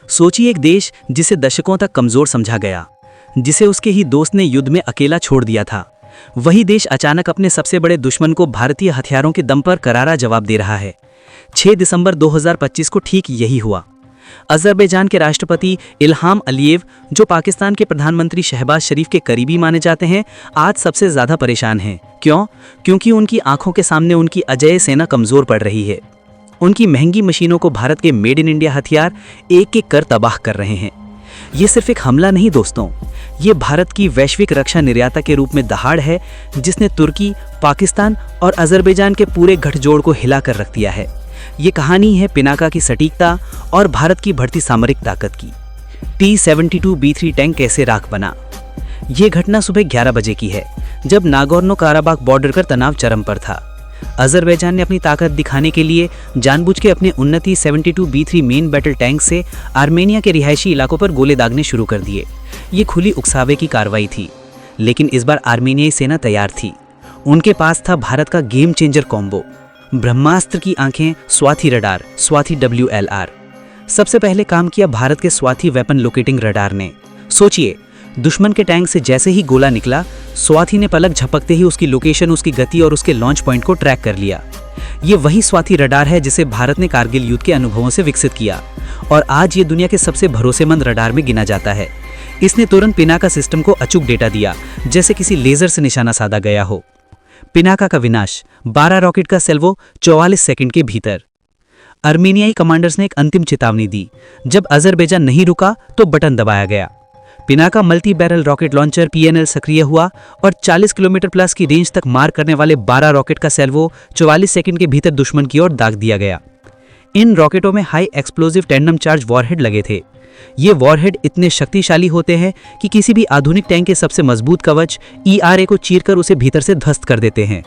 सोचिए, एक देश जिसे दशकों तक कमजोर समझा गया, जिसे उसके ही दोस्त ने युद्ध में अकेला छोड़ दिया था, वही देश अचानक अपने सबसे बड़े दुश्मन को भारतीय हथियारों के दम पर करारा जवाब दे रहा है। 6 दिसंबर 2025 को ठीक यही हुआ। अजरबैजान के राष्ट्रपति इल्हाम अलीयेव, जो पाकिस्तान के प्रधानमंत्री शहबाज शरीफ के करीबी माने जाते हैं, आज सबसे ज्यादा परेशान हैं। क्यों? क्योंकि उनकी आंखों के सामने उनकी अजेय सेना कमजोर पड़ रही है। उनकी महंगी मशीनों को भारत के मेड इन इंडिया हथियार एक एक कर तबाह कर रहे हैं। ये सिर्फ एक हमला नहीं दोस्तों, ये भारत की वैश्विक रक्षा निर्याता के रूप में दहाड़ है, जिसने तुर्की, पाकिस्तान और अजरबैजान के पूरे गठजोड़ को हिला कर रख दिया है। ये कहानी है पिनाका की सटीकता और भारत की बढ़ती सामरिक ताकत की। T-72B3 टैंक कैसे राख बना। ये घटना सुबह 11 बजे की है, जब नागोर्नो काराबाख बॉर्डर का तनाव चरम पर था। अजरबैजान ने अपनी ताकत दिखाने के लिए जानबूझ के अपने उन्नति 72B3 मेन बैटल टैंक से आर्मेनिया के रिहायशी इलाकों पर गोले दागने शुरू कर दिए। ये खुली उकसावे की कार्रवाई थी, लेकिन इस बार आर्मेनियाई सेना तैयार थी। उनके पास था भारत का गेम चेंजर कॉम्बो, ब्रह्मास्त्र की आंखें, स्वाति रडार, स्वाति WLR। सबसे पहले काम किया भारत के स्वाति वेपन लोकेटिंग रडार ने। सोचिए, दुश्मन के टैंक से जैसे ही गोला निकला, स्वाति ने पलक झपकते ही उसकी लोकेशन, उसकी गति और उसके लॉन्च पॉइंट को ट्रैक कर लिया। ये वही स्वाति रडार है जिसे भारत ने कारगिल युद्ध के अनुभवों से विकसित किया, और आज ये दुनिया के सबसे भरोसेमंद रडार में गिना जाता है। इसने तुरंत पिनाका सिस्टम को अचूक डेटा दिया, जैसे किसी लेजर से निशाना साधा गया हो। पिनाका का विनाश, 12 रॉकेट का सेल्वो 44 सेकंड के भीतर। आर्मेनियाई कमांडर्स ने एक अंतिम चेतावनी दी। जब अजरबैजान नहीं रुका तो बटन दबाया गया। Pinaka multi barrel rocket launcher PNL सक्रिय हुआ और 40 किलोमीटर प्लस की रेंज तक मार करने वाले 12 रॉकेट का सेल्वो 44 सेकंड के भीतर दुश्मन की ओर दाग दिया गया। इन रॉकेटों में high explosive tandem charge warhead लगे थे। ये वॉरहेड इतने शक्तिशाली होते हैं कि किसी भी आधुनिक टैंक के सबसे मजबूत कवच ERA को चीरकर उसे भीतर से ध्वस्त कर देते हैं।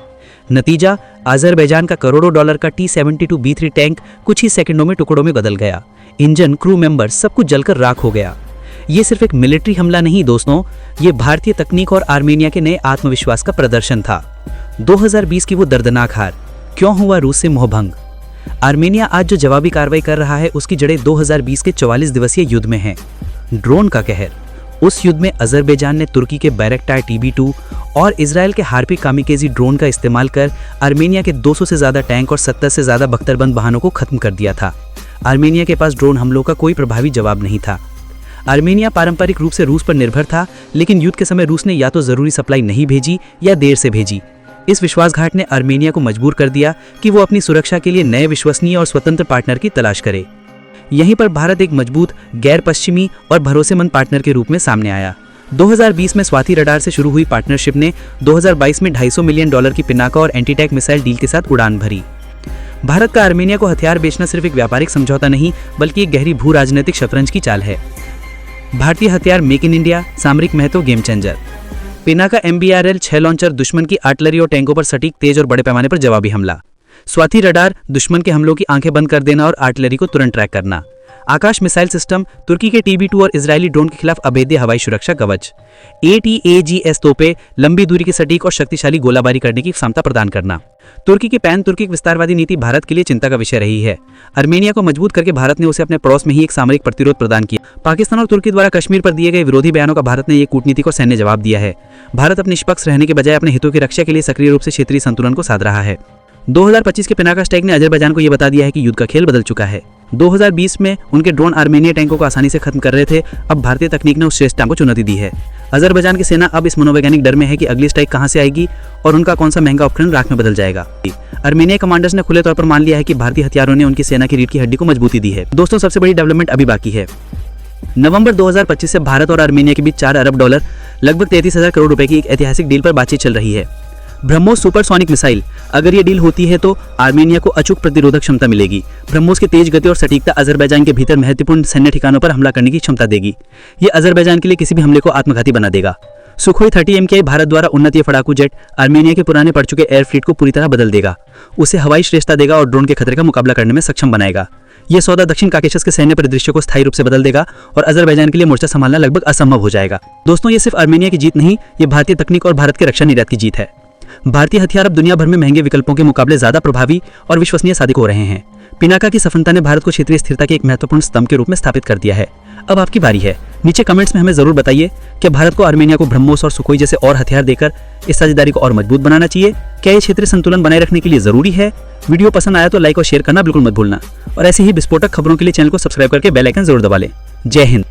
नतीजा, अजरबैजान का करोड़ों डॉलर का T-72B3 टैंक कुछ ही सेकंडों में टुकड़ों में बदल गया। इंजन, क्रू मेंबर सब कुछ जलकर राख हो गया। ये सिर्फ एक मिलिट्री हमला नहीं दोस्तों, ये भारतीय तकनीक और आर्मेनिया के नए आत्मविश्वास का प्रदर्शन था। 2020 की वो दर्दनाक हार। क्यों हुआ रूस से मोहभंग? आर्मेनिया आज जो जवाबी कार्रवाई कर रहा है, उसकी जड़ें 2020 के 44 दिवसीय युद्ध में हैं। ड्रोन का कहर। उस युद्ध में अजरबैजान ने तुर्की के बैरक्टार TB2 और इजराइल के हार्पी कामिकेजी ड्रोन का इस्तेमाल कर आर्मेनिया के 200 से ज्यादा टैंक और 70 से ज्यादा बख्तरबंद वाहनों को खत्म कर दिया था। आर्मेनिया के पास ड्रोन हमलों का कोई प्रभावी जवाब नहीं था। आर्मेनिया पारंपरिक रूप से रूस पर निर्भर था, लेकिन युद्ध के समय रूस ने या तो जरूरी सप्लाई नहीं भेजी या देर से भेजी। इस विश्वासघात ने आर्मेनिया को मजबूर कर दिया कि वो अपनी सुरक्षा के लिए नए विश्वसनीय और स्वतंत्र पार्टनर की तलाश करे। यहीं पर भारत एक मजबूत, गैर पश्चिमी और भरोसेमंद पार्टनर के रूप में सामने आया। 2020 में स्वाति रडार से शुरू हुई पार्टनरशिप ने 2022 में $250 मिलियन की पिनाका और एंटी टैंक मिसाइल डील के साथ उड़ान भरी। भारत का आर्मेनिया को हथियार बेचना सिर्फ एक व्यापारिक समझौता नहीं, बल्कि एक गहरी भू राजनीतिक शतरंज की चाल है। भारतीय हथियार मेक इन इंडिया, सामरिक महत्व, game changer. Pinaka MBRL 6 launcher, दुश्मन की आर्टिलरी और टैंकों पर सटीक, तेज और बड़े पैमाने पर जवाबी हमला। स्वाति रडार, दुश्मन के हमलों की आंखें बंद कर देना और आर्टिलरी को तुरंत ट्रैक करना। आकाश मिसाइल सिस्टम, तुर्की के TB2 और इजरायली ड्रोन के खिलाफ अभेद्य हवाई सुरक्षा कवच। ATAGS तोपे, लंबी दूरी की सटीक और शक्तिशाली गोलाबारी करने की क्षमता प्रदान करना। तुर्की की पैन तुर्की विस्तारवादी नीति भारत के लिए चिंता का विषय रही है। आर्मेनिया को मजबूत करके भारत ने उसे अपने पड़ोस में ही एक सामरिक प्रतिरोध प्रदान किया। पाकिस्तान और तुर्की द्वारा कश्मीर पर दिए गए विरोधी बयानों का भारत ने एक कूटनीतिक और सैन्य जवाब दिया है। भारत अपने निष्पक्ष रहने के बजाय अपने हितों की रक्षा के लिए सक्रिय रूप से क्षेत्रीय संतुलन को साध रहा है। 2025 के पिनाका स्ट्राइक ने अजरबैजान को यह बता दिया है कि युद्ध का खेल बदल चुका है। 2020 में उनके ड्रोन आर्मेनिया टैंकों को आसानी से खत्म कर रहे थे, अब भारतीय तकनीक ने उस श्रेष्ठता को चुनौती दी है। अजरबैजान की सेना अब इस मनोवैज्ञानिक डर में है कि अगली स्ट्राइक कहां से आएगी और उनका कौन सा महंगा उपकरण राख में बदल जाएगा। आर्मेनिया कमांडर्स ने खुले तौर पर मान लिया है कि भारतीय हथियारों ने उनकी सेना की रीढ़ की हड्डी को मजबूती दी है। दोस्तों, सबसे बड़ी डेवलपमेंट अभी बाकी है। नवंबर 2025 से भारत और आर्मेनिया के बीच $4 अरब, लगभग 33,000 करोड़ रुपए की एक ऐतिहासिक डील पर बातचीत चल रही है। ब्रह्मोस सुपरसोनिक मिसाइल, अगर ये डील होती है तो आर्मेनिया को अचूक प्रतिरोधक क्षमता मिलेगी। ब्रह्मोस की तेज गति और सटीकता अजरबैजान के भीतर महत्वपूर्ण सैन्य ठिकानों पर हमला करने की क्षमता देगी। ये अजरबैजान के लिए किसी भी हमले को आत्मघाती बना देगा। सुखोई 30 MKI भारत द्वारा उन्नत ये पड़ाकू जेट आर्मेनिया के पुराने पड़ चुके एयर फ्लीट को पूरी तरह बदल देगा, उसे हवाई श्रेष्ठता देगा और ड्रोन के खतरे का मुकाबला करने में सक्षम बनाएगा। यह सौदा दक्षिण काकेशस के सैन्य परिदृश्य को स्थायी रूप से बदल देगा और अजरबैजान के लिए मोर्चा संभालना लगभग असंभव हो जाएगा। दोस्तों, ये सिर्फ आर्मेनिया की जीत नहीं, ये भारतीय तकनीक और भारत के रक्षा निर्यात की जीत है। भारतीय हथियार अब दुनिया भर में महंगे विकल्पों के मुकाबले ज्यादा प्रभावी और विश्वसनीय साबित हो रहे हैं। पिनाका की सफलता ने भारत को क्षेत्रीय स्थिरता के एक महत्वपूर्ण स्तंभ के रूप में स्थापित कर दिया है। अब आपकी बारी है। नीचे कमेंट्स में हमें जरूर बताइए कि भारत को आर्मेनिया को ब्रह्मोस और सुखोई जैसे और हथियार देकर इस साझेदारी को और मजबूत बनाना चाहिए। क्या ये क्षेत्रीय संतुलन बनाए रखने के लिए जरूरी है? वीडियो पसंद आया तो लाइक और शेयर करना बिल्कुल मत भूलना और ऐसे ही विस्फोटक खबरों के लिए चैनल को सब्सक्राइब करके बेल आइकन जरूर दबा लें। जय हिंद।